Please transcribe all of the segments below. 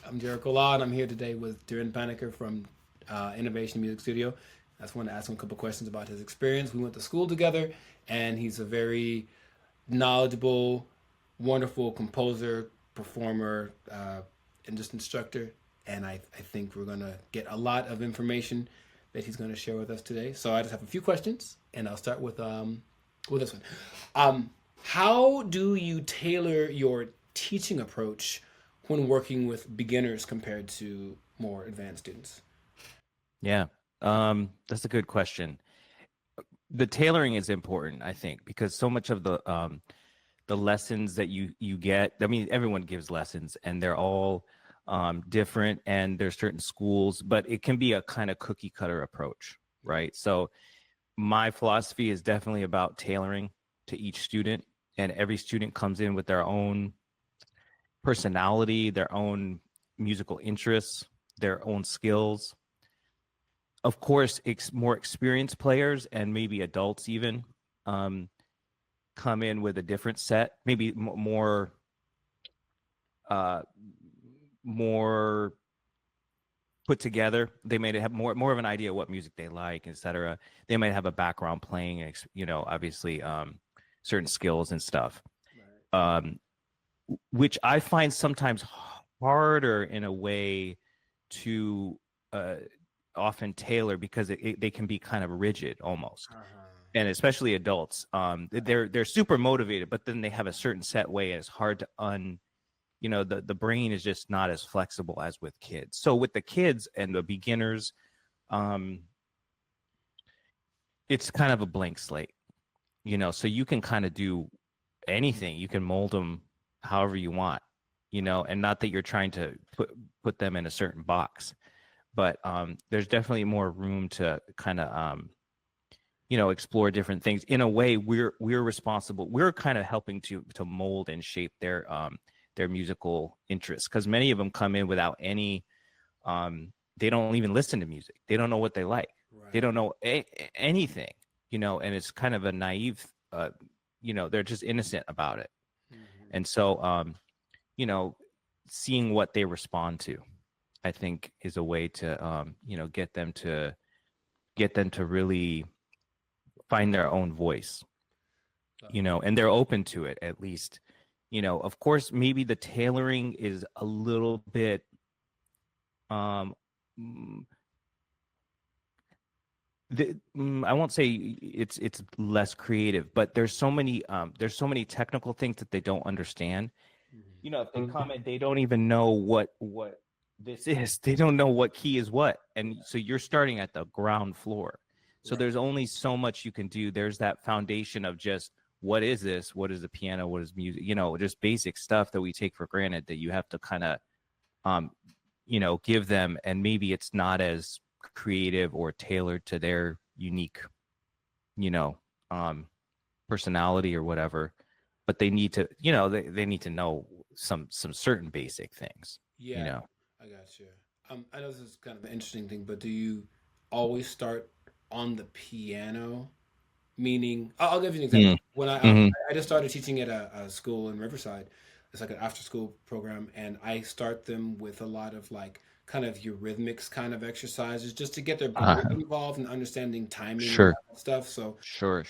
I'm Jericho Law, and I'm here today with Dhiren from Innovation Music Studio. I just want to ask him a couple questions about his experience. We went to school together, and he's a very knowledgeable, wonderful composer, performer, and just instructor. And I think we're going to get a lot of information that he's going to share with us today. So I just have a few questions, and I'll start with this one. How do you tailor your teaching approach when working with beginners compared to more advanced students? Yeah, that's a good question. The tailoring is important, I think, because so much of the lessons that you get, I mean, everyone gives lessons, and they're all different, and there's certain schools, but it can be a kind of cookie cutter approach, right? So my philosophy is definitely about tailoring to each student, and every student comes in with their own personality, their own musical interests, their own skills. Of course, more experienced players and maybe adults even um, come in with a different set, maybe uh, more put together. They may have more of an idea what music they like, etc. They might have a background playing, obviously certain skills and stuff, Right. um, which I find sometimes harder in a way to uh, often tailor because they can be kind of rigid almost, Uh-huh. and especially adults. They're super motivated, but then they have a certain set way, and it's hard to the brain is just not as flexible as with kids. So with the kids and the beginners, um, it's kind of a blank slate, so you can kind of do anything. You can mold them however you want, and not that you're trying to put them in a certain box, but there's definitely more room to kind of explore different things. In a way, we're responsible. We're kind of helping to mold and shape their musical interests, because many of them come in without any. They don't even listen to music. They don't know what they like. They Right. don't know anything, and it's kind of a naive. They're just innocent about it, Mm-hmm. and so you know, seeing what they respond to, I think, is a way to get them to really find their own voice, and they're open to it, at least. Of course, maybe the tailoring is a little bit um mm, I won't say it's less creative, but there's so many technical things that they don't understand. If they come and they don't even know what this is, they don't know what key is what, and so you're starting at the ground floor. So Right. there's only so much you can do. There's that foundation of just, what is this, what is the piano, what is music, just basic stuff that we take for granted, that you have to kind of um give them, and maybe it's not as creative or tailored to their unique you know um personality or whatever, but they need to they need to know some certain basic things you Yeah, know I got you. I know this is kind of an interesting thing, but do you always start on the piano? Meaning, I'll give you an example. mm. When Hmm. I just started teaching at a school in Riverside, it's like an after school program, and I start them with a lot of like kind of eurythmics kind of exercises just to get their brain involved and understanding timing and Sure, all that stuff. So sure.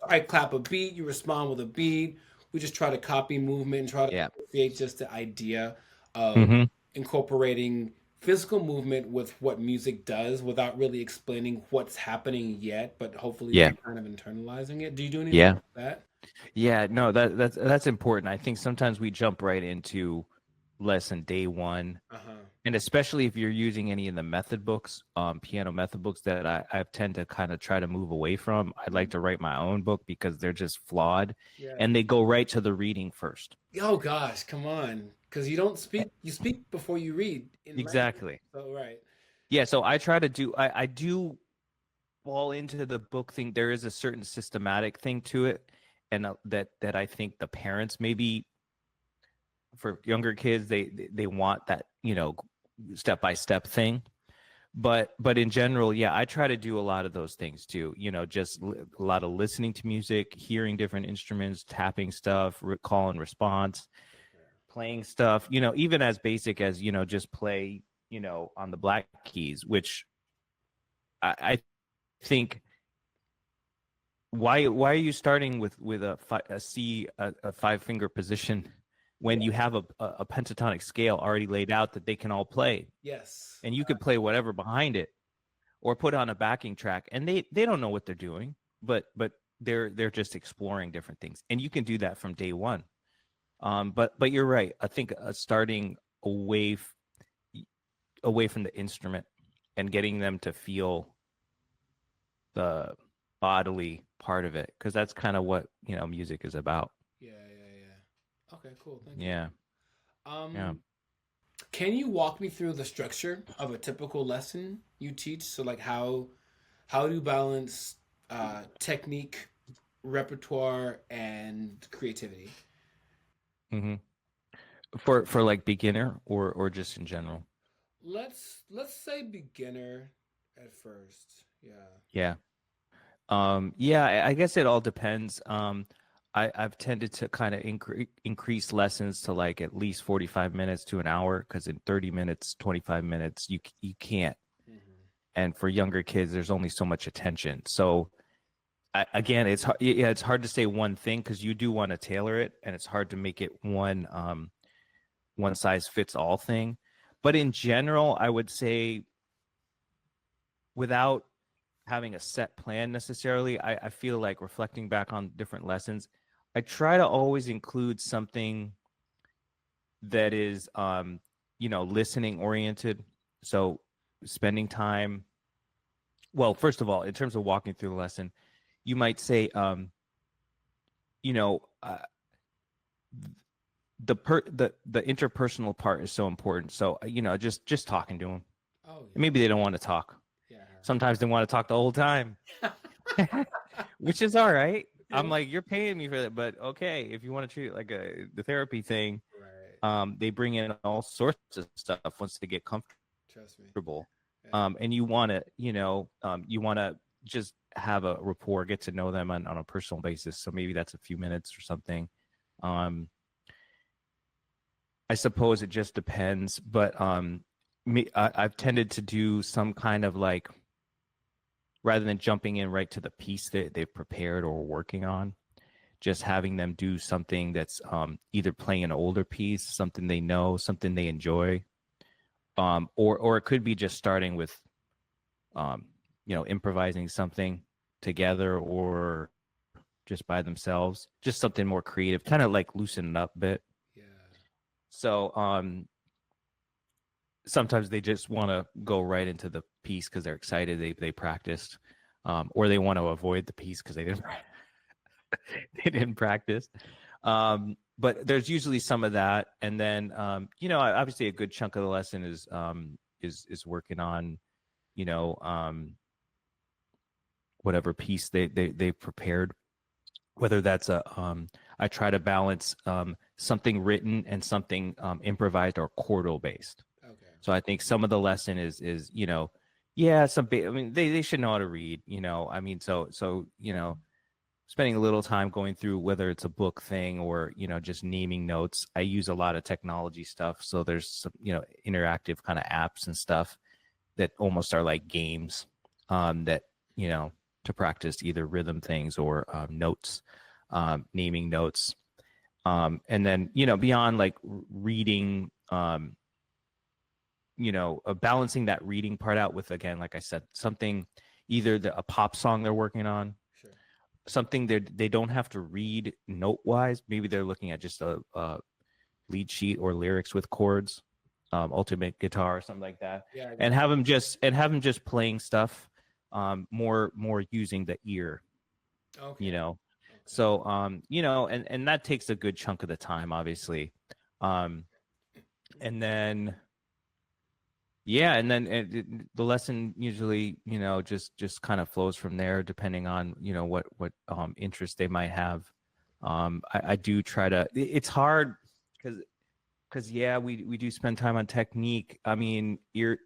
I clap a beat, you respond with a beat. We just try to copy movement and try to Yeah. create just the idea of Hmm. incorporating physical movement with what music does without really explaining what's happening yet, but hopefully Yeah. they're kind of internalizing it. Do you do anything Yeah. like that? Yeah, no, that's important. I think sometimes we jump right into lesson day one, Uh huh. and especially if you're using any of the method books, piano method books, that I tend to kind of try to move away from. I'd like to write my own book because they're just flawed, Yeah. and they go right to the reading first. Oh gosh, come on. Because you don't E- speak, you speak before you read in language. Exactly. So, right. Yeah, so I try to I do fall into the book thing. There is a certain systematic thing to it, and that I think the parents, maybe for younger kids, they want that, step by step thing. But in general, yeah, I try to do a lot of those things too. Just a lot of listening to music, hearing different instruments, tapping stuff, call and response, playing stuff, even as basic as, just play, on the black keys, which I think, why are you starting with a C, a five finger position when you have a pentatonic scale already laid out that they can all play, Yes. and you could play whatever behind it or put on a backing track, and they don't know what they're doing, but they're just exploring different things, and you can do that from day one. But you're right. I think starting away from the instrument and getting them to feel the bodily part of it, because that's kind of what music is about. Yeah, yeah, yeah. Okay, cool. Thank you. Yeah, yeah. Um, can you walk me through the structure of a typical lesson you teach? So, like, how do you balance technique, repertoire, and creativity? hmm for like beginner or just in general. Let's say beginner at first. Yeah. Yeah. Yeah, I guess it all depends. I've tended to kind of increase lessons to like at least 45 minutes to an hour, because in 30 minutes, 25 minutes, you can't. Hmm. And for younger kids, there's only so much attention. So again, it's hard, yeah, it's hard to say one thing, because you do want to tailor it, and it's hard to make it one size fits all thing. But in general, I would say, without having a set plan necessarily, I feel like, reflecting back on different lessons, I try to always include something that is listening oriented. So spending time, well, first of all, in terms of walking through the lesson, you might say, you know uh, the interpersonal part is so important. So just talking to them. Oh Maybe they don't want to talk. yeah. Sometimes they want to talk the whole time, Yeah. which is all right. I'm Yeah. like, you're paying me for that, but okay, if you want to treat it like the therapy thing, Right. they bring in all sorts of stuff once they get Trust me. comfortable, Yeah. and you want to just have a rapport, get to know them on a personal basis. So maybe that's a few minutes or something. Um, I suppose it just depends, but I've tended to do some kind of like, rather than jumping in right to the piece that they've prepared or working on, just having them do something that's either playing an older piece, something they know, something they enjoy, or it could be just starting with, improvising something together, or just by themselves, just something more creative, kind of like loosen it up a bit. Yeah. So sometimes they just want to go right into the piece because they're excited, they practiced, or they want to avoid the piece because they didn't practice. But there's usually some of that, and then obviously a good chunk of the lesson is working on you know whatever piece they prepared, whether that's I try to balance something written and something improvised or chordal based. Okay. So I think some of the lesson is yeah, I mean, they should know how to read, I mean, so spending a little time going through, whether it's a book thing or just naming notes. I use a lot of technology stuff, so there's some interactive kind of apps and stuff that almost are like games, that to practice either rhythm things or notes, naming notes, and then beyond like reading, balancing that reading part out with, again, like I said, something, either a pop song they're working on, Sure. something they don't have to read note wise. Maybe they're looking at just a lead sheet or lyrics with chords, ultimate guitar or something like that, Yeah. I and got have them just playing stuff, more using the ear, you. Okay. you know. Okay. So and that takes a good chunk of the time, obviously. And then yeah, and then the lesson usually, just kind of flows from there, depending on what interest they might have. I do try to. It's hard because yeah, we do spend time on technique. I mean, ear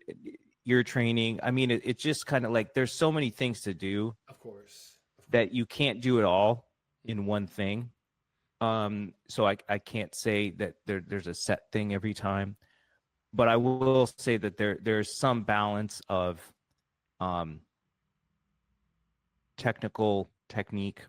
training. I mean, it's just kind of like there's so many things to do Of course. Of course. that you can't do it all Mhm. in one thing. So I can't say that there's a set thing every time, but I will say that there's some balance of um, technical technique,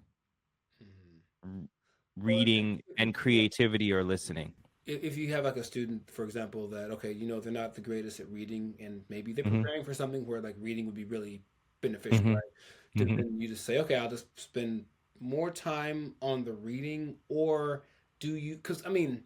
Mhm. r- Or reading, and creativity or listening. if you have like a student, for example, that okay, they're not the greatest at reading, and maybe they're Hmm. preparing for something where like reading would be really beneficial, Hmm. right? Hmm. Then you just say, okay, I'll just spend more time on the reading, or do you? Because I mean,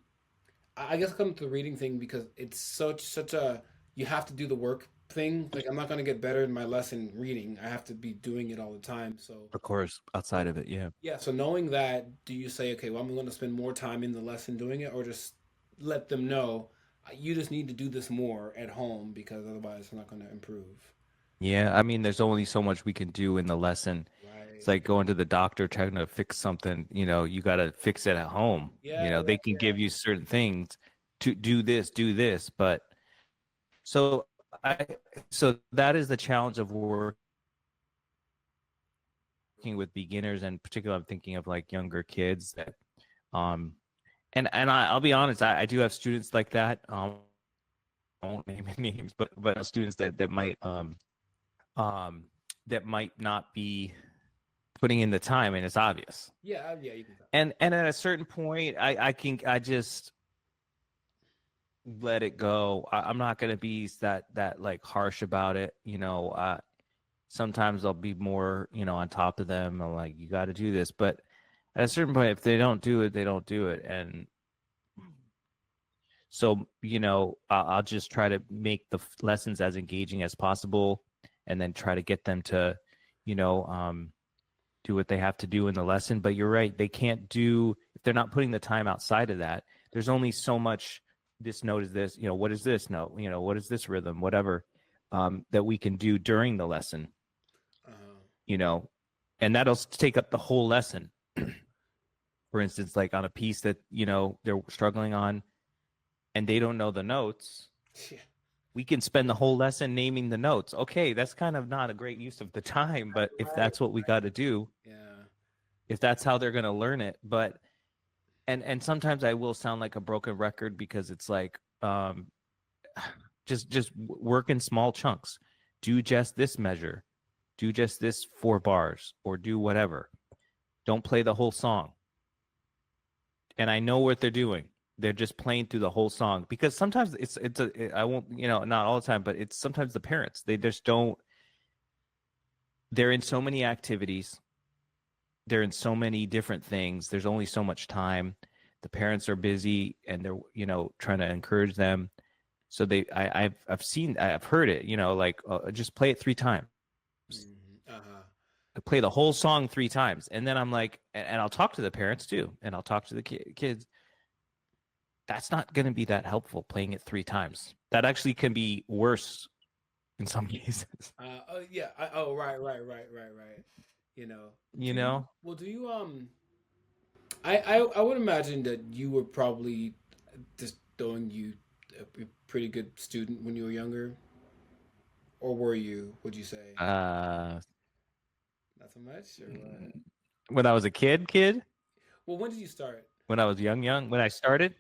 I guess I come to the reading thing because it's such a you have to do the work thing. Like I'm not gonna get better in my lesson reading. I have to be doing it all the time. So Of course, outside of it, yeah. yeah, so knowing that, do you say, okay, well, I'm going to spend more time in the lesson doing it, or just let them know you just need to do this more at home because otherwise it's not going to improve? Yeah, I mean, there's only so much we can do in the lesson. It's Right. like going to the doctor trying to fix something, you got to fix it at home. Yeah, yeah, They can yeah. give you certain things to do this, but so so that is the challenge of working with beginners, and particularly I'm thinking of like younger kids that um and I'll be honest, I do have students like that. I won't name any names, but I have students um that might not be putting in the time, and it's obvious. Yeah, yeah, you can tell. And at a certain point, I just let it go. I'm not gonna be that like harsh about it. Sometimes I'll be more on top of them. I'm like, you got to do this, but at a certain point, if they don't do it, they don't do it, and so I'll just try to make the lessons as engaging as possible, and then try to get them to, you know, um, do what they have to do in the lesson. But you're right, they can't do if they're not putting the time outside of that. There's only so much. This note is this. What is this note? What is this rhythm? Whatever that we can do during the lesson. Uh-huh. You know, and that'll take up the whole lesson. For instance, like on a piece that they're struggling on, and they don't know the notes, Yeah, we can spend the whole lesson naming the notes. Okay, that's kind of not a great use of the time, but if right. that's what we got to do, Yeah. if that's how they're going to learn it. But and sometimes I will sound like a broken record because it's like just work in small chunks. Do just this measure. Do just this 4 bars or do whatever. Don't play the whole song. And I know what they're doing. They're just playing through the whole song because sometimes I won't, not all the time, but it's sometimes the parents. They just don't. They're in so many activities. They're in so many different things. There's only so much time. The parents are busy and they're trying to encourage them. So I've heard it. Like just play it 3 times. Uh-huh. Play the whole song 3 times, and then I'm like, and I'll talk to the parents too, and I'll talk to the kids. That's not going to be that helpful playing it 3 times. That actually can be worse in some cases. Oh yeah. Oh right, right, right, right, right. You know. you know Do you I would imagine that you were probably just throwing you a pretty good student when you were younger, or were you? Would you say uh not so much, or what? when I was a kid, Well, when did you start? when I was young, when I started.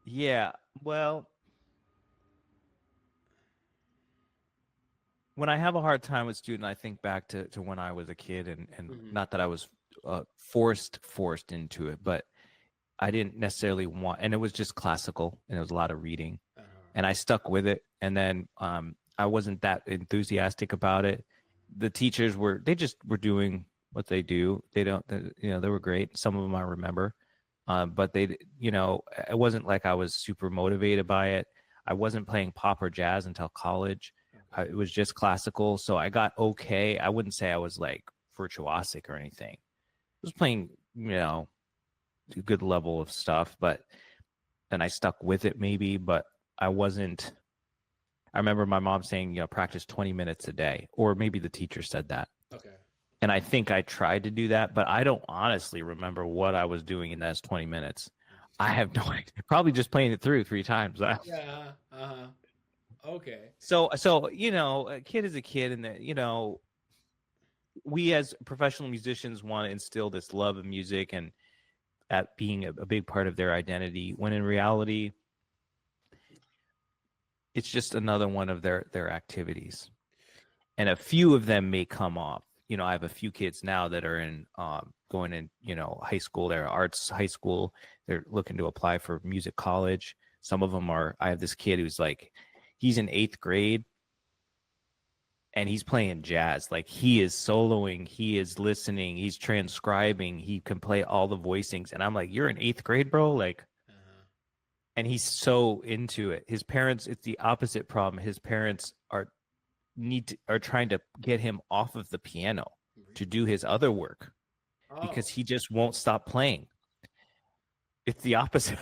Yeah, well, when I have a hard time with student, I think back to when I was a kid, and Hmm. not that I was forced into it, but I didn't necessarily want, and it was just classical, and it was a lot of reading, Uh-huh. and I stuck with it. And then I wasn't that enthusiastic about it. The teachers they just were doing what they do. They don't, they were great. Some of them I remember, but it wasn't like I was super motivated by it. I wasn't playing pop or jazz until college. Okay. It was just classical, so I got okay. I wouldn't say I was like virtuosic or anything. I was playing, a good level of stuff, but then I stuck with it maybe, but I wasn't. I remember my mom saying, practice 20 minutes a day, or maybe the teacher said that. Okay. And I think I tried to do that, but I don't honestly remember what I was doing in those 20 minutes. I have no idea. Probably just playing it through 3 times. Yeah. Uh-huh. Okay. So a kid is a kid, and we as professional musicians want to instill this love of music and at being a big part of their identity, when in reality it's just another one of their activities. And a few of them may come off. I have a few kids now that are in going in, high school. They're arts high school. They're looking to apply for music college. Some of them are. I have this kid who's like, he's in 8th grade and he's playing jazz. Like, he is soloing, he is listening, he's transcribing, he can play all the voicings. And I'm like, you're in 8th grade, bro? Like, and he's so into it. His parents, it's the opposite problem. His parents are trying to get him off of the piano to do his other work because he just won't stop playing. It's the opposite.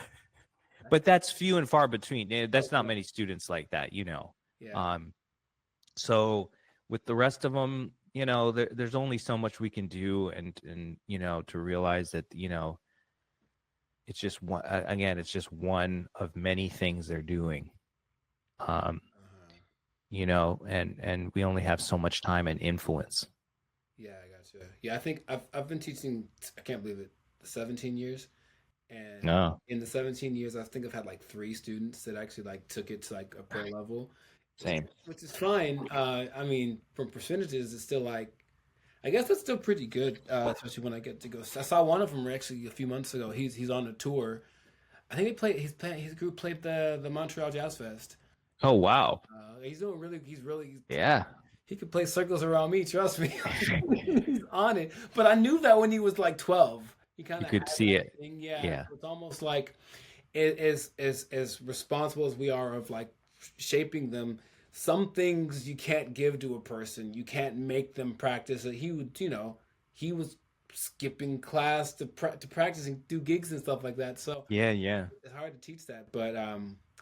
But that's few and far between. That's not many students like that, Yeah. So with the rest of them, there's only so much we can do, and to realize that it's just one. Again, it's just one of many things they're doing. And we only have so much time and influence. Yeah, I gotcha. Yeah, I think I've been teaching. I can't believe it. 17 years, and No, in the 17 years, I think I've had like 3 students that actually like took it to like a pro level, same. which is fine. I mean, from percentages, it's still like I guess that's still pretty good, especially when I get to go. I saw one of them actually a few months ago. He's on a tour. I think they played. His group played the Montreal Jazz Fest. Oh, wow. He's doing really. He's really. Yeah. He could play circles around me. Trust me. He's on it. But I knew that when he was like 12. He kind You of had could see that it. thing. Yeah. Yeah. It's almost like as responsible as we are of like shaping them. Some things you can't give to a person. You can't make them practice it. He would, he was skipping class to practice and do gigs and stuff like that. So Yeah, yeah. it's hard to teach that. But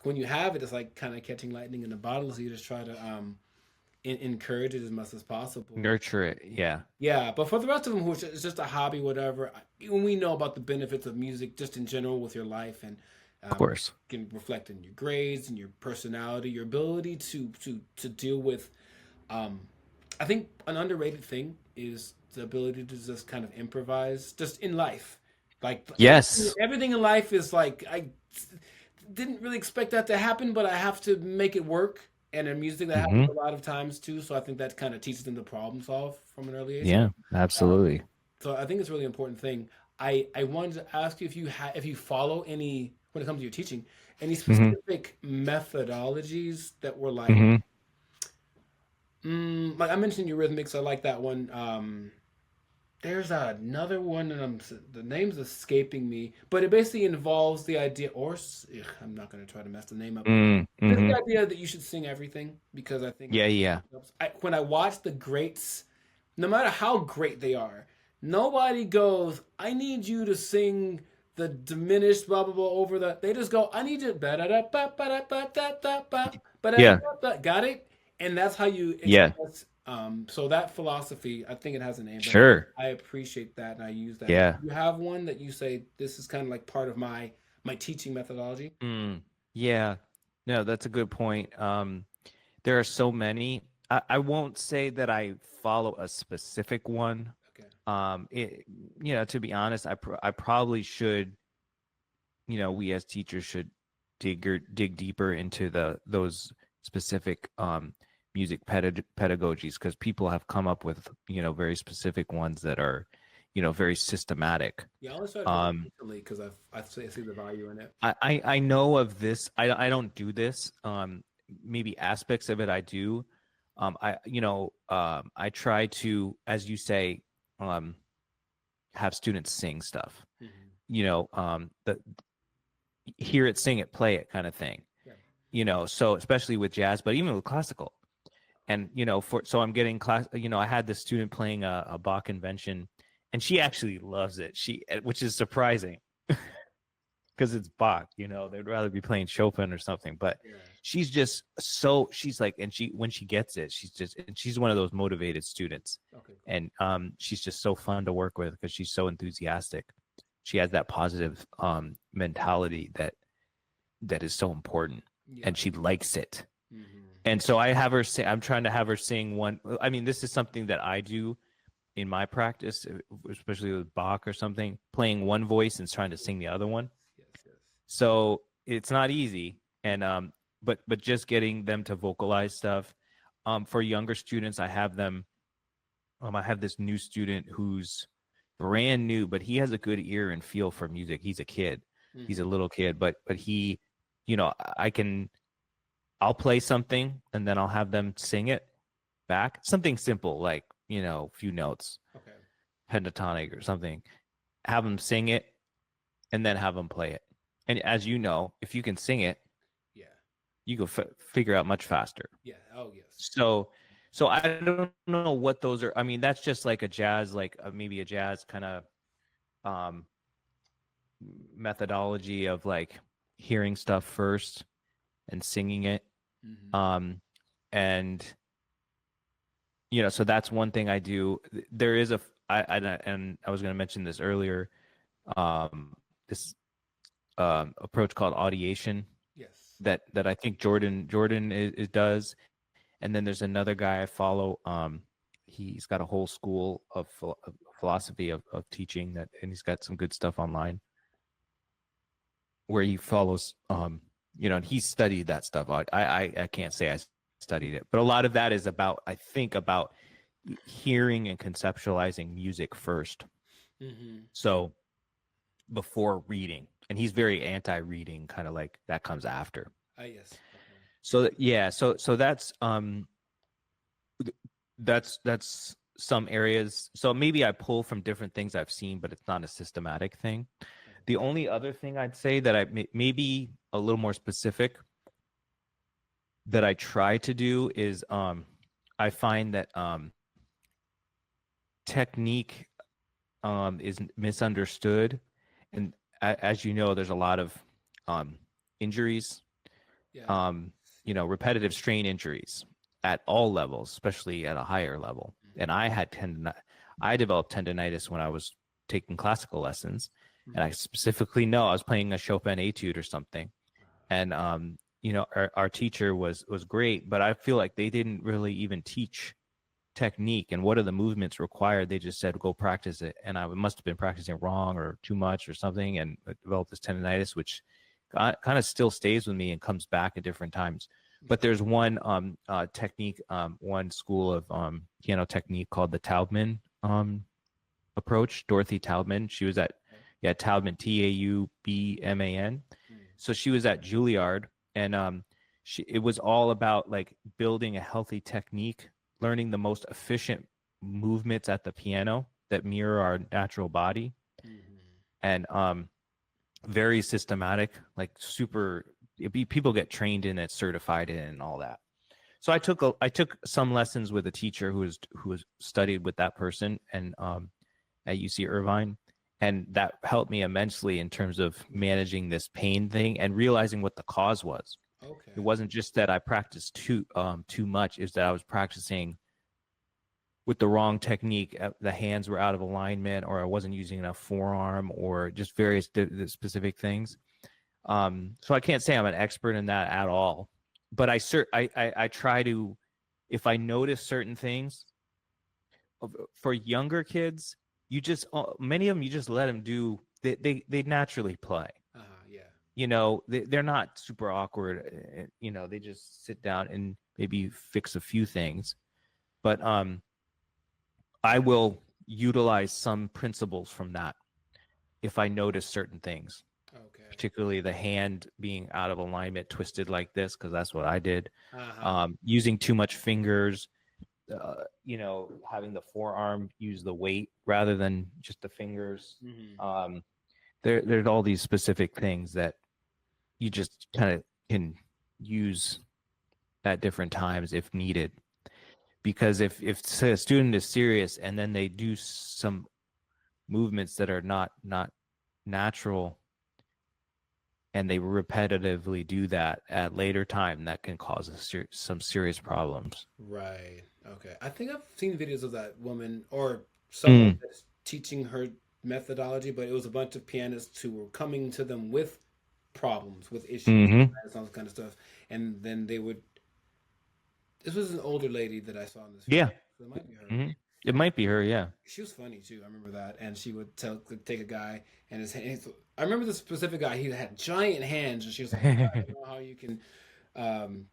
when you have it, it's like kind of catching lightning in a bottle. So you just try to encourage it as much as possible. Nurture it. Yeah. Yeah, but for the rest of them, who it's just a hobby, whatever, we know about the benefits of music just in general with your life, and Of course. can reflect in your grades and your personality, your ability to deal with. I think an underrated thing is the ability to just kind of improvise, just in life. Like Yes. everything in life is like I didn't really expect that to happen, but I have to make it work. And in music, that happens Hmm. a lot of times too. So I think that kind of teaches them to problem solve from an early age. Yeah, Um, absolutely. so I think it's a really important thing. I wanted to ask you if you follow any when it comes to your teaching, any Hmm. specific methodologies that were Hmm. like I mentioned Eurythmics. I like that one. There's another one, and the name's escaping me, but it basically involves the idea, I'm not going to try to mess the name up. It's Mm-hmm. the idea that you should sing everything because I think Yeah, yeah. when I watch the greats, no matter how great they are, nobody goes, "I need you to sing the diminished blah blah blah over the." They just go, "I need you ba da da ba ba da ba da da ba ba da Yeah. da ba." Got it? And that's how you Yeah. express. So that philosophy, I think it has a name, but Sure. I appreciate that and I use that. Yeah. You have one that you say this is kind of like part of my teaching methodology. Mm. Yeah. No, that's a good point. There are so many. I won't say that I follow a specific one. Okay. It, to be honest, I probably should, we as teachers should dig deeper into those specific music pedagogies, because people have come up with very specific ones that are very systematic. Yeah, I only started doing it recently because I see the value in it. I know of this. I don't do this. Maybe aspects of it I do. I try to, as you say, have students sing stuff. The hear it, sing it, play it kind of thing. Yeah. So especially with jazz, but even with classical. And so I'm getting class. I had this student playing a Bach convention, and she actually loves it. Which is surprising. Because it's Bach, they'd rather be playing Chopin or something. But Yeah. she's like, and when she gets it, she's one of those motivated students. Okay. Cool. And she's just so fun to work with because she's so enthusiastic. She has that positive mentality that is so important, Yeah. and she likes it. Mm-hmm. And so I'm trying to have her sing one. I mean, this is something that I do. in my practice, especially with Bach or something, playing one voice and trying to sing the other one. Yes, yes. So it's not easy. And but just getting them to vocalize stuff. For younger students, I have this new student who's brand new, but he has a good ear and feel for music. He's a kid. He's a Mm-hmm. little kid, but he, you know, I'll play something and then I'll have them sing it back. Something simple like, a few notes, Okay. pentatonic or something. Have them sing it and then have them play it. And as you know, if you can sing it, Yeah. you go figure out much faster. Yeah. Oh, yes. So I don't know what those are. I mean, that's just like a jazz, like maybe a jazz kind of um, methodology of like hearing stuff first and singing it. Mm-hmm. Um, and so that's one thing I do. There is and I was going to mention this earlier. This approach called audiation Yes. that I think Jordan does. And then there's another guy I follow. He's got a whole school of philosophy of teaching and he's got some good stuff online where he follows. And he studied that stuff. I can't say I studied it, but a lot of that is about hearing and conceptualizing music first. Mm-hmm. So before reading, and he's very anti-reading, kind of like that comes after. Yes. Okay. So yeah, so that's some areas. So maybe I pull from different things I've seen, but it's not a systematic thing. The only other thing I'd say that I maybe a little more specific that I try to do is I find that technique is misunderstood, and as you know, there's a lot of injuries, Yeah. repetitive strain injuries at all levels, especially at a higher level. And I developed tendonitis when I was taking classical lessons, and I specifically know I was playing a Chopin etude or something, and our teacher was great, but I feel like they didn't really even teach technique and what are the movements required. They just said go practice it, and I must have been practicing wrong or too much or something, and I developed this tendonitis, which kind of still stays with me and comes back at different times. But there's one technique, one school of piano technique called the Taubman approach. Dorothy Taubman. She was at Taubman, Taubman. So she was at Juilliard, and it was all about like building a healthy technique, learning the most efficient movements at the piano that mirror our natural body, and very systematic, like super. People get trained in it, certified in it, and all that. So I took some lessons with a teacher who was studied with that person and at UC Irvine, and that helped me immensely in terms of managing this pain thing and realizing what the cause was. Okay. It wasn't just that I practiced too much; it's that I was practicing with the wrong technique. The hands were out of alignment, or I wasn't using enough forearm, or just various specific things. So I can't say I'm an expert in that at all, but I try to, if I notice certain things for younger kids, many of them, you just let them do, they naturally play. Yeah. They're not super awkward. They just sit down and maybe fix a few things, but I will utilize some principles from that if I notice certain things. Okay. Particularly the hand being out of alignment, twisted like this, because that's what I did. Uh-huh. Using too much fingers, having the forearm use the weight rather than just the fingers. There's all these specific things that you just kind of can use at different times if needed. Because if say, a student is serious and then they do some movements that are not natural, and they repetitively do that at later time, that can cause some serious problems. Right. Okay. I think I've seen videos of that woman or someone that's teaching her methodology, but it was a bunch of pianists who were coming to them with problems, with issues, Mm-hmm. and all this kind of stuff. And then they would. This was an older lady that I saw in this video, Yeah. so it might be her. Mm-hmm. It might be her, yeah. She was funny too. I remember that, and she would take a guy and his hands. I remember the specific guy. He had giant hands, and she was like, "I don't know how you can um,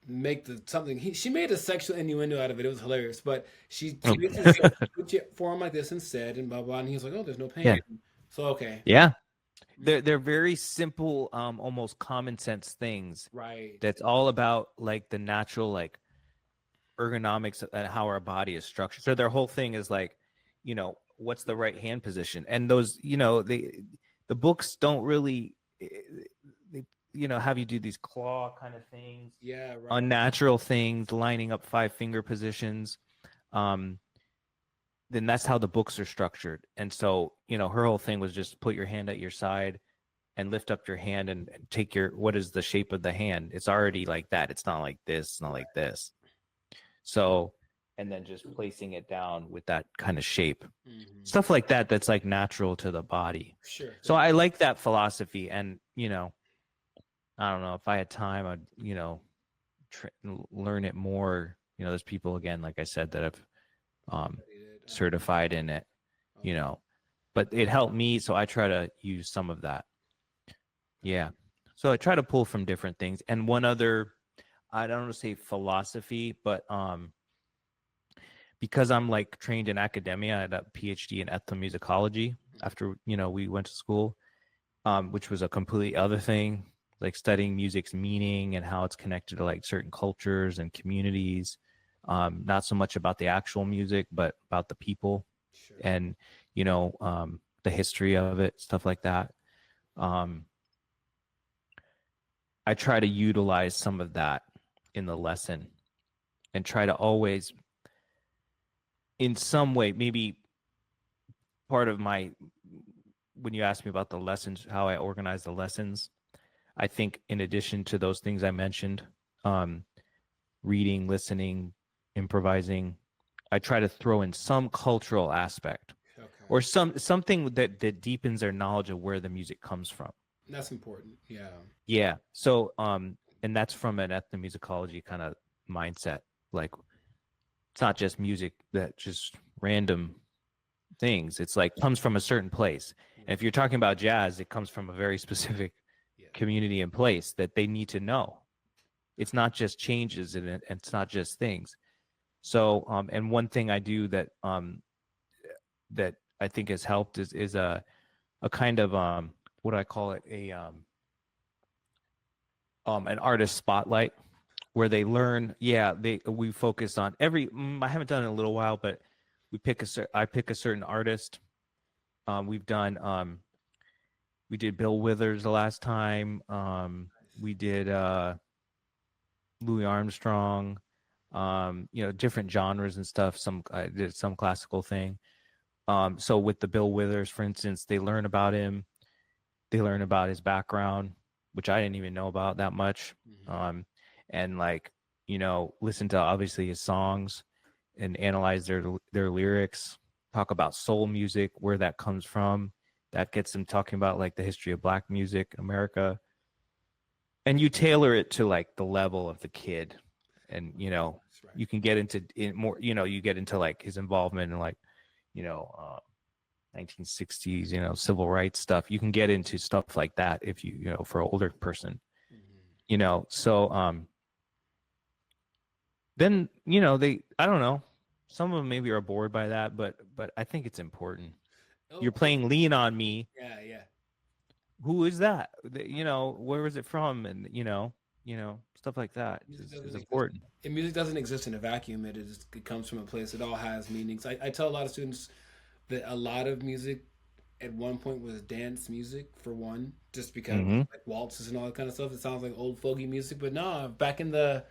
make the something." She made a sexual innuendo out of it. It was hilarious, but she Oh. basically said, "Put your forearm like this," and said, and blah blah. And he was like, "Oh, there's no pain." Yeah. So okay, Yeah. They're very simple, almost common sense things right, that's all about like the natural like ergonomics and how our body is structured. So their whole thing is like, what's the right hand position? And those, the books don't really they have you do these claw kind of things, yeah, right, unnatural things, lining up five finger positions. Um, then that's how the books are structured. And so, her whole thing was just put your hand at your side and lift up your hand and take what is the shape of the hand? It's already like that. It's not like this, it's not like this. So, and then just placing it down with that kind of shape, hmm stuff like that, that's like natural to the body. sure, So I like that philosophy. And, I don't know if I had time, I'd, learn it more. There's people, again, like I said, that have studied it. certified in it, you Okay. know, but it helped me. So I try to use some of that. Yeah. So I try to pull from different things. And one other, I don't want to say philosophy, but because I'm like trained in academia, I had a PhD in ethnomusicology after, we went to school, which was a completely other thing, like studying music's meaning and how it's connected to like certain cultures and communities. Not so much about the actual music, but about the people Sure. and, the history of it, stuff like that. Um, I try to utilize some of that in the lesson and try to always, in some way, maybe part of my, when you ask me about the lessons, how I organize the lessons, I think in addition to those things I mentioned, um, reading, listening, improvising, I try to throw in some cultural aspect Okay. or something that deepens their knowledge of where the music comes from. That's important. Yeah. Yeah. So and that's from an ethnomusicology kind of mindset. Like it's not just music that just random things. It's like comes from a certain place. And if you're talking about jazz, it comes from a very specific Yeah. community and place that they need to know. It's not just changes in it, and it's not just things. So, and one thing I do that I think has helped is a kind of what do I call it, an artist spotlight where they learn. Yeah, we focus on I haven't done it in a little while, but I pick a certain artist. We've done we did Bill Withers the last time. We did Louis Armstrong. Different genres and stuff. I did some classical thing. So with the Bill Withers, for instance, they learn about him. They learn about his background, which I didn't even know about that much. hmm And like, listen to obviously his songs and analyze their lyrics, talk about soul music, where that comes from. That gets them talking about like the history of black music, America. And you tailor it to like the level of the kid. And That's right. you can get into more, you get into like his involvement in like, you know, uh, 1960s, civil rights stuff. You can get into stuff like that if for an older person, hmm So then, I don't know. Some of them maybe are bored by that, but I think it's important. You're Oh, playing Lean on Me. yeah, yeah. Who is that? Where is it from? And stuff like that Music is doesn't exist. important. And music doesn't exist in a vacuum. It comes from a place. It all has meanings. I tell a lot of students that a lot of music at one point was dance music for one, just because Hmm. like waltzes and all that kind of stuff. It sounds like old fogey music, but no, back in the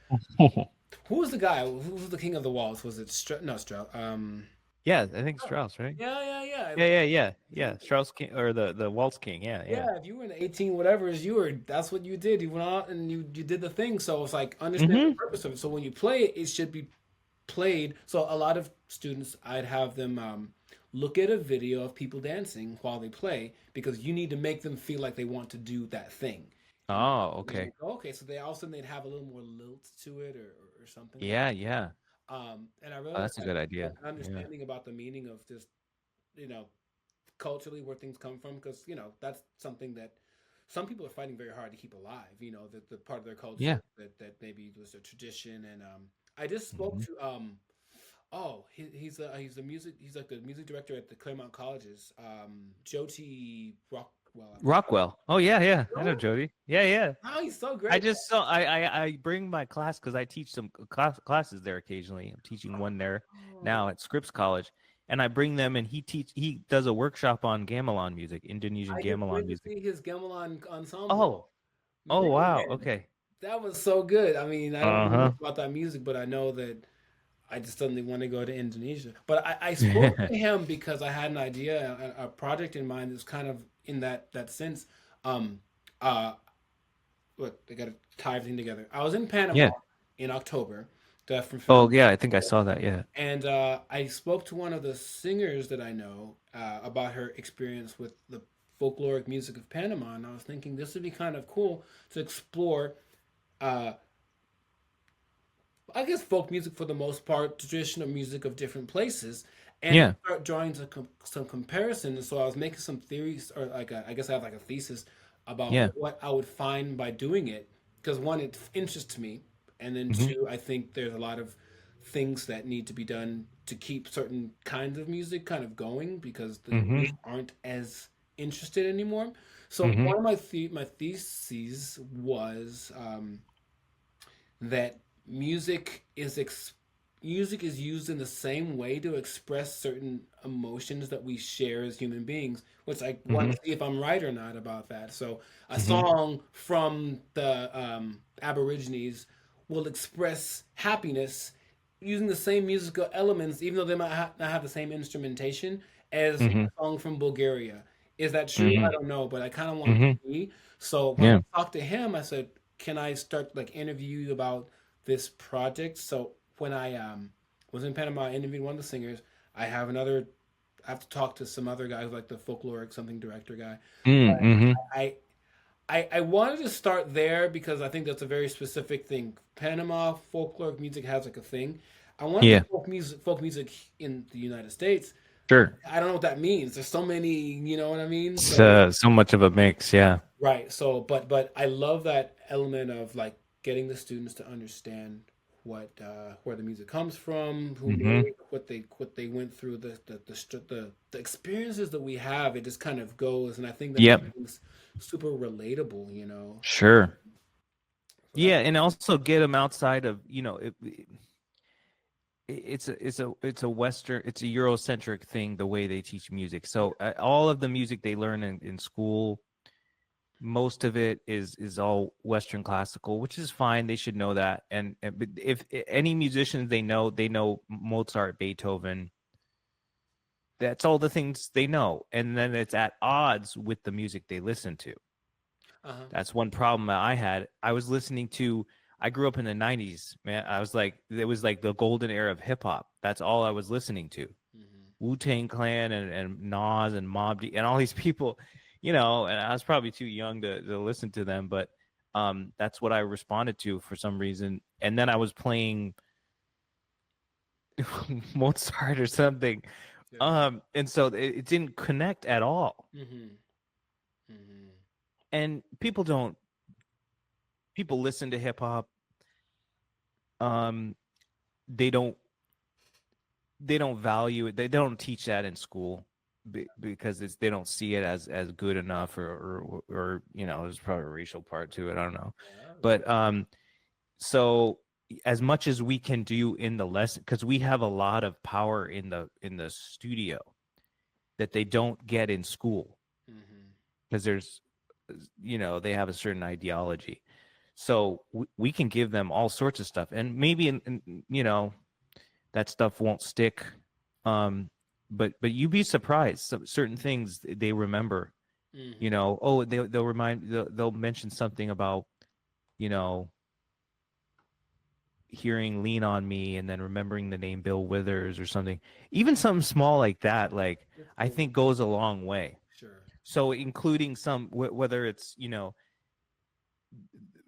who was the guy? Who was the king of the waltz? Was it no Strauss? Yeah, I think Strauss, right? Yeah, yeah, yeah. Yeah. Strauss King or the Waltz King. Yeah, yeah. Yeah, if you were in 18 whatever's, that's what you did. You went out and you did the thing. So it's like understand the Hmm. purpose of it. So when you play it, it should be played. So a lot of students, I'd have them look at a video of people dancing while they play because you need to make them feel like they want to do that thing. And Oh, then okay. you go, okay, so they all of a sudden they'd have a little more lilt to it or something like Yeah, yeah. And I Oh, realized that's a good idea. that Yeah. understanding about the meaning of just, you know, culturally where things come from, because, that's something that some people are fighting very hard to keep alive, the part of their culture Yeah. that maybe was a tradition. And I just spoke Hmm. to, he's like the music director at the Claremont Colleges, Jyoti Rockwell, I believe. Rockwell. Oh yeah, yeah. I know Oh, Jody. Yeah, yeah. wow, he's so I great. just saw. I bring my class because I teach some classes there occasionally. I'm teaching one there Oh, now at Scripps College, and I bring them, and he does a workshop on gamelan music, Indonesian I just gamelan went to music. see his gamelan ensemble. Oh, oh Man, wow. Okay. that was so good. I mean, I don't know much Uh about that music, but I know that I just suddenly want to go to Indonesia. But I spoke huh. to him because I had an idea, a project in mind that's kind of in that sense. Um, uh, Look, they got to tie everything together. I was in Panama Yeah. in October, from Oh film, yeah. I think I saw that. Yeah. and I spoke to one of the singers that I know about her experience with the folkloric music of Panama, and I was thinking this would be kind of cool to explore. Uh, I guess folk music for the most part, traditional music of different places, and Yeah. start drawing some comparisons. So I was making some theories, or I guess I have like a thesis about Yeah. what I would find by doing it. Because one, it interests me, and then Hmm. two, I think there's a lot of things that need to be done to keep certain kinds of music kind of going because the Hmm. youth aren't as interested anymore. So Hmm. one of my theses was that music is music is used in the same way to express certain emotions that we share as human beings, which I want Hmm. to see if I'm right or not about that. So a Hmm. song from the Aborigines will express happiness using the same musical elements, even though they might not have the same instrumentation as Hmm. a song from Bulgaria. Is that true? I Hmm. don't know, but I kind of want to Hmm. see. So when I Yeah. talked to him, I said, "Can I start like interview you about this project?" So when I was in Panama, I interviewed one of the singers. I have another. I have to talk to some other guy who's like the folkloric something director guy. Mm-hmm. I I wanted to start there because I think that's a very specific thing. Panama folkloric music has like a thing. I want to do Yeah. folk music in the United States. Sure. I don't know what that means. There's so many, you know what I mean? It's So so much of a mix. Yeah. right. So but I love that element of like getting the students to understand where the music comes from, who Hmm. made what they went through, the experiences that we have. It just kind of goes, and I think that makes Yep. things super relatable. Sure. So that's Yeah, and also get them outside of it's a Western, it's a Eurocentric thing the way they teach music. So all of the music they learn in school, most of it is all Western classical, which is fine. They should know that. And but if any musicians they know Mozart, Beethoven. That's all the things they know, and then it's at odds with the music they listen to. uh-huh. That's one problem that I had. I grew up in the 90s, man. I was like, it was like the golden era of hip hop. That's all I was listening to. Hmm. Wu-Tang Clan and Nas and Mob Deep and all these people, and I was probably too young to listen to them, but that's what I responded to for some reason. And then I was playing Mozart or something. Yeah. And so it didn't connect at all. Hmm. Hmm. And people listen to hip hop. Um, they don't they don't value it. They don't teach that in school because they don't see it as good enough, or there's probably a racial part to it. I don't know, Yeah. but so as much as we can do in the lesson, because we have a lot of power in the studio that they don't get in school, Hmm. because they have a certain ideology. So we can give them all sorts of stuff, and maybe that stuff won't stick. Um, but you'd be surprised. Certain things they remember. Hmm. Oh, they'll mention something about you know hearing "Lean on Me" and then remembering the name Bill Withers or something. Even something small like that, like That's I cool. think goes a long way. Sure. So including some whether it's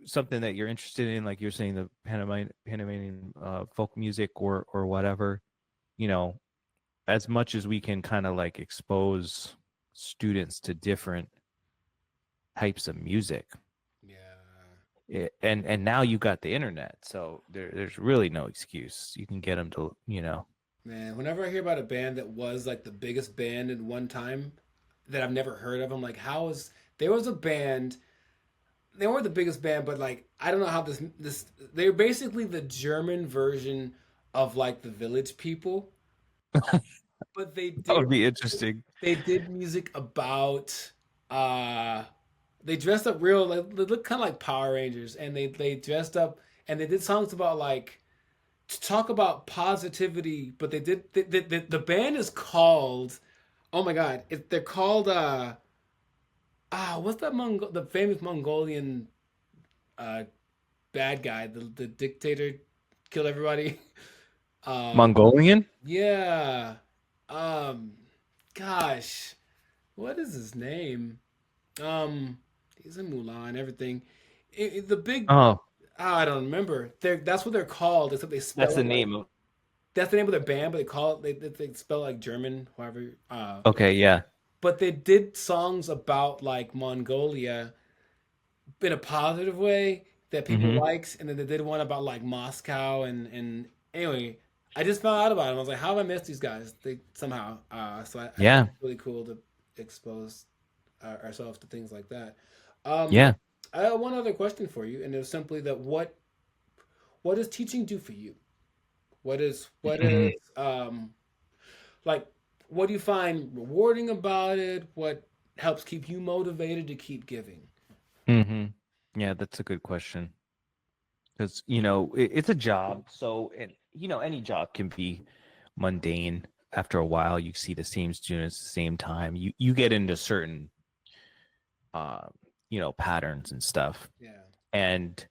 something that you're interested in, like you're saying, the Panamanian folk music or whatever, you know, as much as we can kind of like expose students to different types of music. Yeah. And now you got the internet, so there's really no excuse. You can get them to, you know. Man, whenever I hear about a band that was like the biggest band in one time that I've never heard of, I'm like, how is there was a band they weren't the biggest band, but like I don't know how this they're basically the German version of like the Village People, but That would be interesting. they did music about uh they dressed up real like they look kind of like Power Rangers, and they dressed up and they did songs about like to talk about positivity, but they did the band is called, oh my god, they're called what's that the famous Mongolian uh bad guy, the dictator killed everybody. um Mongolian? yeah. um Gosh, what is his name? He's in Mulan, everything. The big, Oh, I don't remember. That's what they're called, except they that's spell the it like name of. that's the name of their band, but they call it they spell it like German, however. Okay, yeah. But they did songs about like Mongolia in a positive way that people Mm-hmm. liked, and then they did one about like Moscow and anyway, I just found out about them. I was like, how have I missed these guys? They somehow. I think Yeah, it's really cool to expose ourselves to things like that. Um, yeah. I have one other question for you, and it was simply that what does teaching do for you? What is Hmm. like what do you find rewarding about it? What helps keep you motivated to keep giving? Hmm. Yeah, that's a good question. Because, it's a job. So, and, any job can be mundane. After a while, you see the same students at the same time. You get into certain, uh, patterns and stuff. Yeah. And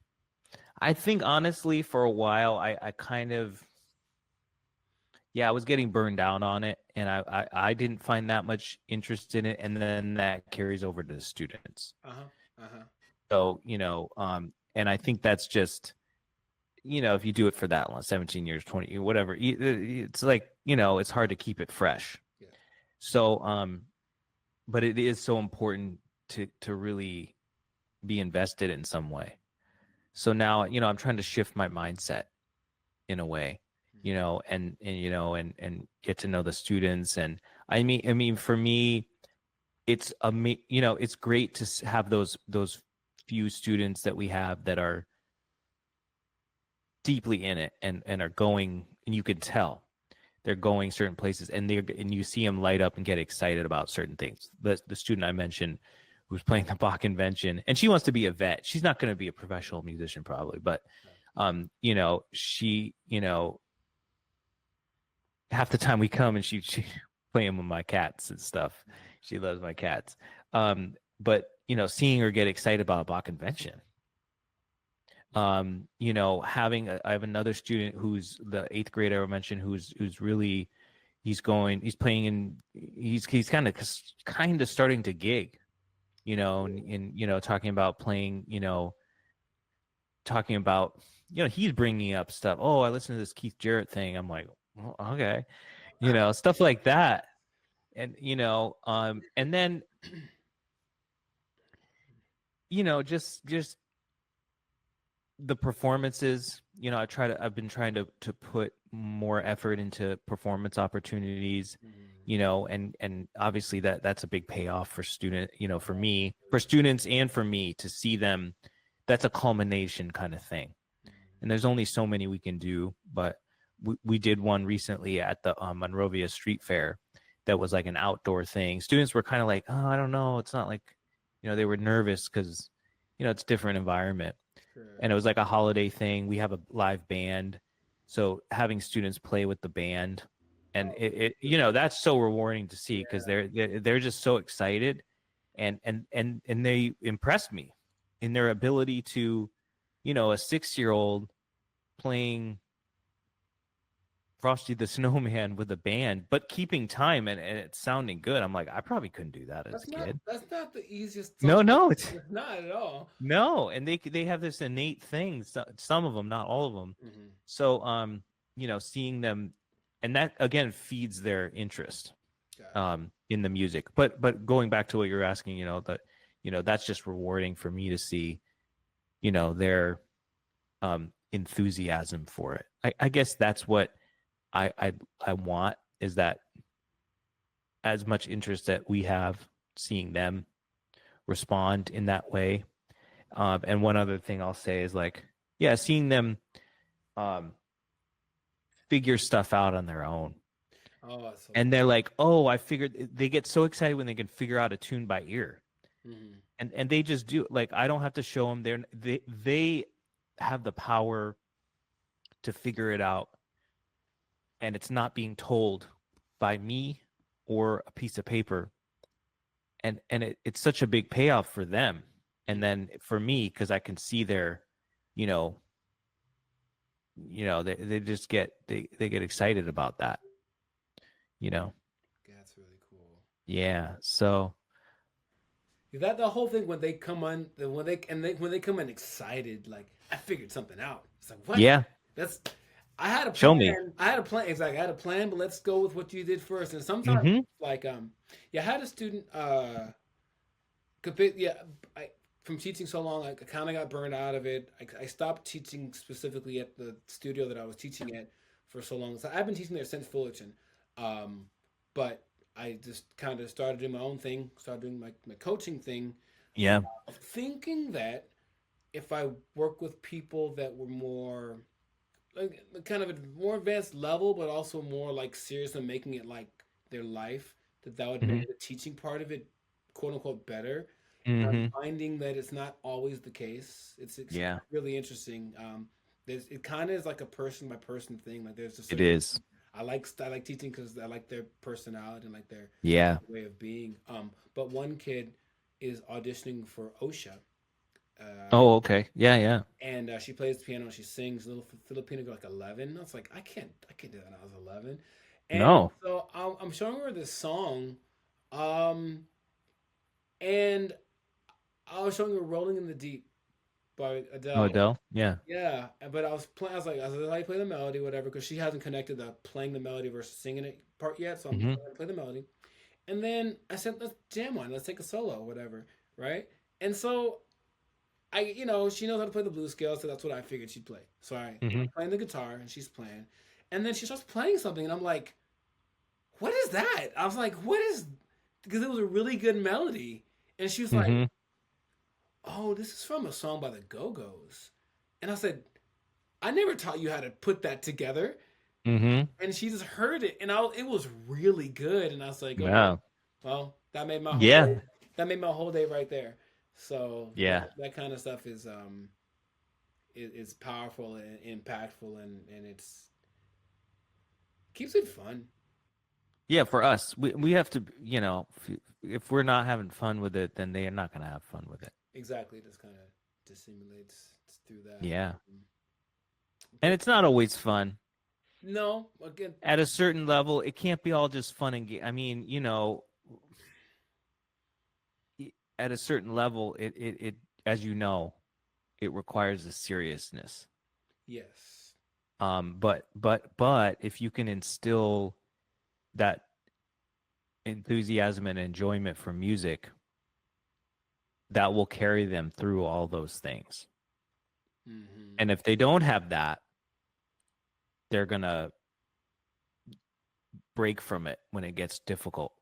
I think honestly, for a while, I kind of, yeah, I was getting burned down on it, and I didn't find that much interest in it, and then that carries over to the students. Uh-huh. Uh-huh. So, and I think that's just, if you do it for that long, 17 years, 20, whatever, it's like, it's hard to keep it fresh. Yeah. So, but it is so important to really be invested in some way. So now, I'm trying to shift my mindset in a way, and get to know the students. And I mean, for me, it's great to have those few students that we have that are deeply in it and are going, and you can tell they're going certain places, and you see them light up and get excited about certain things. The student I mentioned who's playing the Bach convention, and she wants to be a vet. She's not going to be a professional musician probably, but she, half the time we come and she playing with my cats and stuff. She loves my cats. But seeing her get excited about a Bach convention, I have another student who's the eighth grader I mentioned, who's really, he's playing in, he's kind of starting to gig, and talking about playing, talking about, he's bringing up stuff. Oh, I listened to this Keith Jarrett thing. I'm like, well, okay, stuff like that. And and then just the performances. I've been trying to put more effort into performance opportunities, and obviously that's a big payoff for for me, for students, and for me to see them. That's a culmination kind of thing. And there's only so many we can do, but we did one recently at the Monrovia Street Fair that was like an outdoor thing. Students were kind of like, oh, I don't know, it's not like, they were nervous because it's a different environment, Sure. and it was like a holiday thing. We have a live band, so having students play with the band, and that's so rewarding to see, because Yeah. they're just so excited, and they impressed me in their ability to, a 6-year-old playing Frosty the Snowman with a band, but keeping time and it sounding good. I'm like, I probably couldn't do that as a kid. That's not the easiest No, song. no, it's It's not at all. no, and they have this innate thing. Some of them, not all of them. Mm-hmm. So seeing them, and that again feeds their interest Gotcha. in the music. But going back to what you're asking, that's just rewarding for me to see, their enthusiasm for it. I guess that's what I want, is that as much interest that we have, seeing them respond in that way. And one other thing I'll say is like, yeah, seeing them um, figure stuff out on their own. Oh, that's so And they're like, oh, I figured. They get so excited when they can figure out a tune by ear. cool. Mm-hmm. And they just do. Like, I don't have to show them. They have the power to figure it out, and it's not being told by me or a piece of paper. And it's such a big payoff for them, and then for me, because I can see their, you know, they just they get excited about that, you know. That's really cool. Yeah. So That the whole thing when they come on, when they come in excited, like I figured something out. It's like what? yeah, That's I had a show me. plan. I had a plan. Exactly. I had a plan, but let's go with what you did first. And sometimes, Mm-hmm. like, yeah, I had a student. Yeah, I from teaching so long, I kind of got burned out of it. I stopped teaching specifically at the studio that I was teaching at for so long. So I've been teaching there since Fullerton, um, but I just kind of started doing my own thing. Started doing my coaching thing, Yeah. thinking that if I work with people that were more like kind of a more advanced level, but also more like serious and making it like their life, that would Mm-hmm. make the teaching part of it, quote unquote, better. And I'm Mm-hmm. finding that it's not always the case. It's Yeah, really interesting. It kind of is like a person by person thing. Like there's a it certain is. I like teaching because I like their personality and like their Yeah. way of being. But one kid is auditioning for OSHA. Uh, Oh, okay. Yeah, yeah. and she plays the piano. She sings. Little Filipino girl, like 11. I was like, I can't do that when I was 11. And No. so I'm showing her this song, um, and I was showing her "Rolling in the Deep" by Oh, Adele. Adele. Yeah. Yeah, but I was playing. I was like, how you play the melody, whatever, because she hasn't connected the playing the melody versus singing it part yet. So I'm Mm-hmm. going to play the melody, and then I said, let's jam on, it. Let's take a solo, whatever, right? And so she knows how to play the blues scale, so that's what I figured she'd play. So I'm Mm-hmm. playing the guitar and she's playing, and then she starts playing something, and I'm like, "What is that?" I was like, "What is?" Because it was a really good melody, and she was like, Mm-hmm. "Oh, this is from a song by the Go Go's," and I said, "I never taught you how to put that together," Mm-hmm. and she just heard it, and it was really good, and I was like, "Okay, Wow. well, that made my whole day. Yeah. That made my whole day right there." So Yeah. that kind of stuff is powerful and impactful, and it's keeps it fun. Yeah, for us, we have to, if we're not having fun with it, then they are not going to have fun with it. Exactly, it just kind of dissimulates through that. Yeah. And But it's not always fun. no, again, At a certain level, it can't be all just fun and I mean, at a certain level, it as you know, it requires a seriousness. yes, But if you can instill that enthusiasm and enjoyment for music, that will carry them through all those things. hmm And if they don't have that, they're gonna break from it when it gets difficult,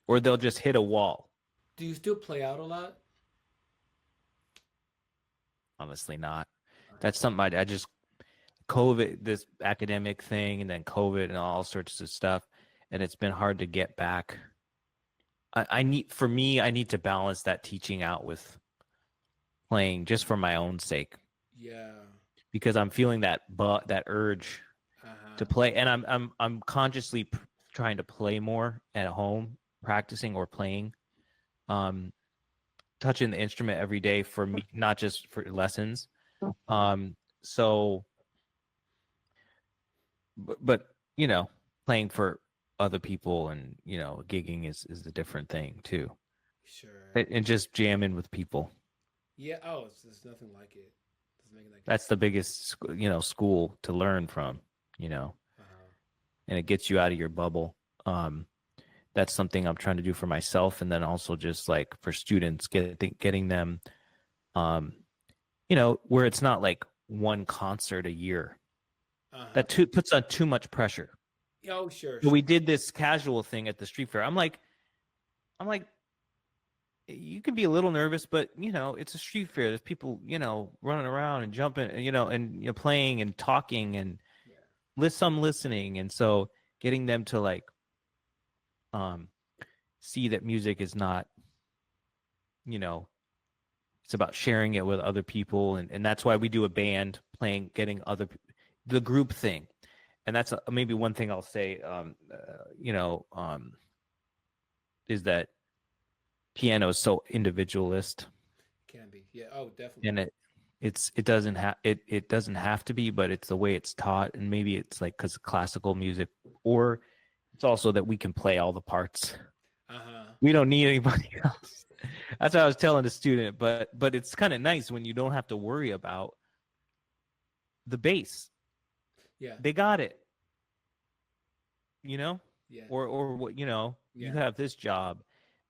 or they'll just hit a wall. do you still play out a lot? Honestly, not. That's something I just COVID, this academic thing, and then COVID and all sorts of stuff, and it's been hard to get back. I need to balance that teaching out with playing just for my own sake, Yeah. because I'm feeling that urge to Uh-huh. play, and I'm consciously trying to play more at home, practicing or playing, um, touching the instrument every day for me, not just for lessons. So but you know, playing for other people and gigging is a different thing too. Sure. And just jamming with people. Yeah. Oh, it's there's nothing like it. Doesn't make it like it. That's the biggest school to learn from. You know, Uh-huh. and it gets you out of your bubble. That's something I'm trying to do for myself, and then also just like for students, getting them, um, where it's not like one concert a year. Uh-huh. That puts on too much pressure. Oh, sure, But sure. we did this casual thing at the street fair. I'm like, you can be a little nervous, but it's a street fair. There's people, running around and jumping, and playing and talking and Yeah. some listening, and so getting them to like um see that music is not, you know, it's about sharing it with other people, and that's why we do a band playing, getting the group thing, and that's maybe one thing I'll say, is that piano is so individualist, Can be. Yeah. Oh, definitely. and it doesn't have to be, but it's the way it's taught, and maybe it's like because classical music, or it's also that we can play all the parts. Uh-huh. We don't need anybody else. That's what I was telling the student, but it's kind of nice when you don't have to worry about the bass. Yeah. They got it, you know, Yeah. or what, you Yeah. have this job,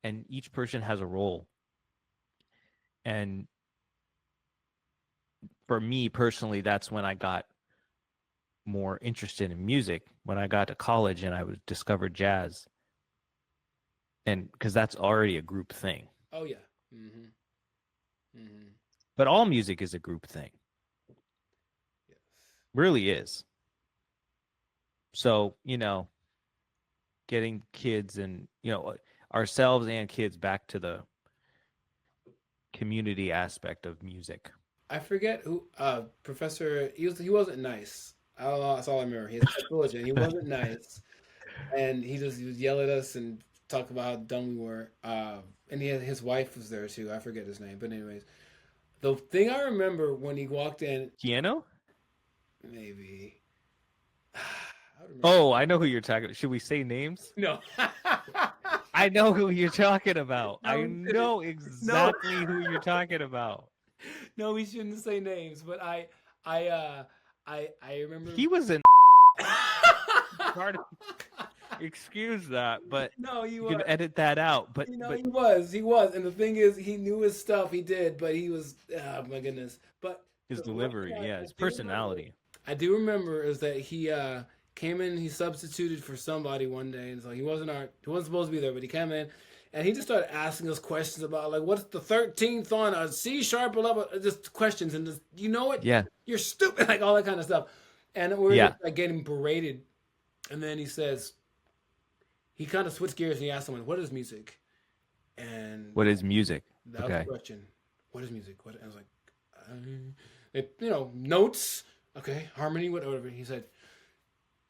and each person has a role. And for me personally, that's when I got more interested in music, when I got to college and discovered jazz, and because that's already a group thing. Oh, yeah. Mm-hmm. Mm-hmm. But all music is a group thing, Yes. really is. So getting kids and ourselves and kids back to the community aspect of music. I forget who Professor he wasn't nice. I don't know, that's all I remember. He had psychology and he wasn't nice. And he would yell at us and talk about how dumb we were. And his wife was there too. I forget his name. But anyways, the thing I remember when he walked in, Piano? maybe I don't remember. Oh, I know who you're talking about. Should we say names? No. I know who you're talking about. No, I we shouldn't. know No. exactly who you're talking about. No, we shouldn't say names, but I I remember. He was in part of, excuse that, but No, he you can was. edit that out. But He was, and the thing is, he knew his stuff. He did, but he was. Oh my goodness! But his the one delivery, thing yeah, I his do remember, personality. is that he came in. He substituted for somebody one day, and so he wasn't supposed to be there, but he came in, and he just started asking us questions about like what's the 13th on a C sharp 11, just questions, and just you know what, Yeah. you're stupid, like all that kind of stuff, and we were Yeah. just like getting berated, and then he kind of switched gears and he asked someone, "What is music?" And What is music? that was the Okay. question. What is music? What? I was like, notes. Okay, harmony, whatever. He said,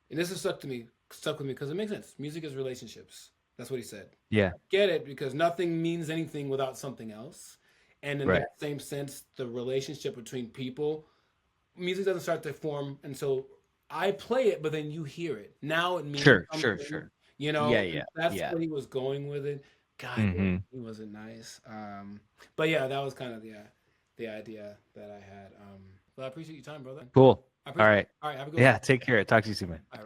and this has stuck with me because it makes sense. Music is relationships. That's what he said. Yeah. Get it? Because nothing means anything without something else. And in Right. that same sense, the relationship between people, music doesn't start to form until I play it, but then you hear it. Now it means Sure. something. Yeah. Yeah. That's Yeah. where he was going with it. God, Mm-hmm. he wasn't nice. But yeah, that was kind of the idea that I had. But I appreciate your time, brother. Cool. I All appreciate right. All right, have a good one. Yeah. Take care. Talk to you soon, man. All right.